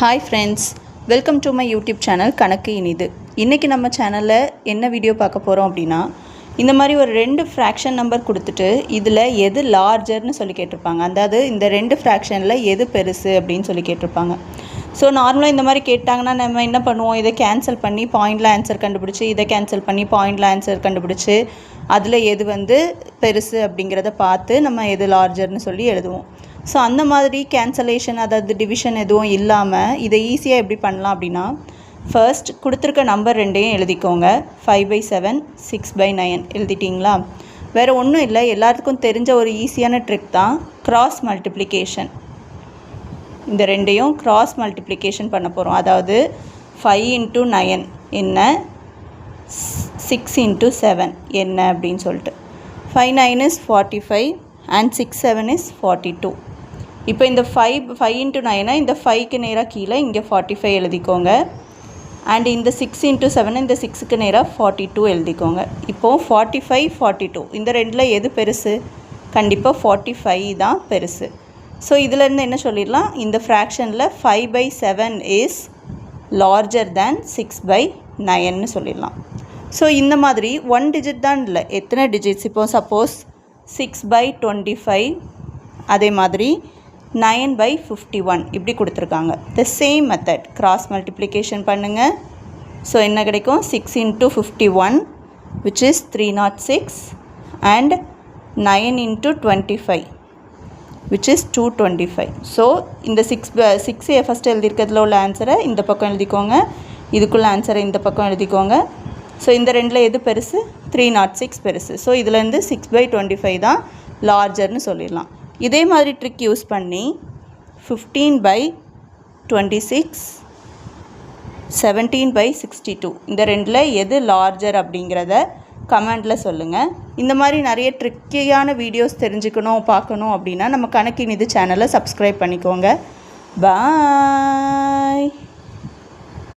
Hi friends, welcome to my YouTube channel கணக்கு இனிது. இன்றைக்கி நம்ம சேனலில் என்ன வீடியோ பார்க்க போகிறோம் அப்படின்னா, இந்த மாதிரி ஒரு 2 ஃப்ராக்ஷன் நம்பர் கொடுத்துட்டு இதில் எது லார்ஜர்னு சொல்லி கேட்டிருப்பாங்க. அதாவது இந்த 2 ஃப்ராக்ஷனில் எது பெருசு அப்படின்னு சொல்லி கேட்டிருப்பாங்க. ஸோ நார்மலாக இந்த மாதிரி கேட்டாங்கன்னா நம்ம என்ன பண்ணுவோம், இதை கேன்சல் பண்ணி பாயிண்டில் ஆன்சர் கண்டுபிடிச்சி, இதை கேன்சல் பண்ணி பாயிண்டில் ஆன்சர் கண்டுபிடிச்சி, அதில் எது பெருசு அப்படிங்கிறத பார்த்து நம்ம எது லார்ஜர்னு சொல்லி எழுதுவோம். ஸோ அந்த மாதிரி கேன்சலேஷன், அதாவது டிவிஷன் எதுவும் இல்லாமல் இதை ஈஸியாக எப்படி பண்ணலாம் அப்படின்னா, ஃபர்ஸ்ட் கொடுத்துருக்க நம்பர் 2ஐயும் எழுதிக்கோங்க. 5/7, 6/9 எழுதிட்டிங்களா? வேறு ஒன்றும் இல்லை, எல்லாத்துக்கும் தெரிஞ்ச ஒரு ஈஸியான ட்ரிக் தான் கிராஸ் மல்டிப்ளிகேஷன். இந்த 2ஐயும் கிராஸ் மல்டிப்ளிகேஷன் பண்ண போகிறோம். அதாவது 5 × 9 என்ன, 6 × 7 என்ன அப்படின்னு சொல்லிட்டு. 5 9 is 45 and 6 7 is 42. இப்போ இந்த 5 × 9 இந்த 5க்கு நேராக கீழே இங்கே 45 எழுதிக்கோங்க. அண்ட் இந்த 6 × 7 இந்த 6க்கு நேராக 42 எழுதிக்கோங்க. இப்போது 45 42 இந்த ரெண்டில் எது பெருசு? கண்டிப்பாக 45 தான் பெருசு. ஸோ இதிலேருந்து என்ன சொல்லிடலாம், இந்த ஃப்ராக்ஷனில் 5/7 இஸ் லார்ஜர் தேன் 6/9ன்னு சொல்லிடலாம். ஸோ இந்த மாதிரி 1 டிஜிட் தான் இல்லை, எத்தனை டிஜிட்ஸ்? இப்போது சப்போஸ் 6/25, அதே மாதிரி 9/51 இப்படி கொடுத்துருக்காங்க. The same method cross multiplication பண்ணுங்கள். ஸோ என்ன கிடைக்கும்? 6 × 51 which is 306 and 9 × 25 which is 225. So இந்த 6 ஃபஸ்ட்டு எழுதியிருக்கிறதுல உள்ள ஆன்சரை இந்த பக்கம் எழுதிக்கோங்க, இதுக்குள்ள ஆன்சரை இந்த பக்கம் எழுதிக்கோங்க. ஸோ இந்த ரெண்டில் எது பெருசு? 306 பெருசு. ஸோ இதுலேருந்து 6/25 தான் லார்ஜர்னு சொல்லிடலாம். இதே மாதிரி ட்ரிக் யூஸ் பண்ணி 15/26, 17/62 இந்த ரெண்டில் எது லார்ஜர் அப்படிங்கிறத கமெண்டில் சொல்லுங்கள். இந்த மாதிரி நிறைய ட்ரிக்கியான வீடியோஸ் தெரிஞ்சுக்கணும், பார்க்கணும் அப்படின்னா நம்ம கணக்கு இனிது சேனலை சப்ஸ்கிரைப் பண்ணிக்கோங்க. பாய்.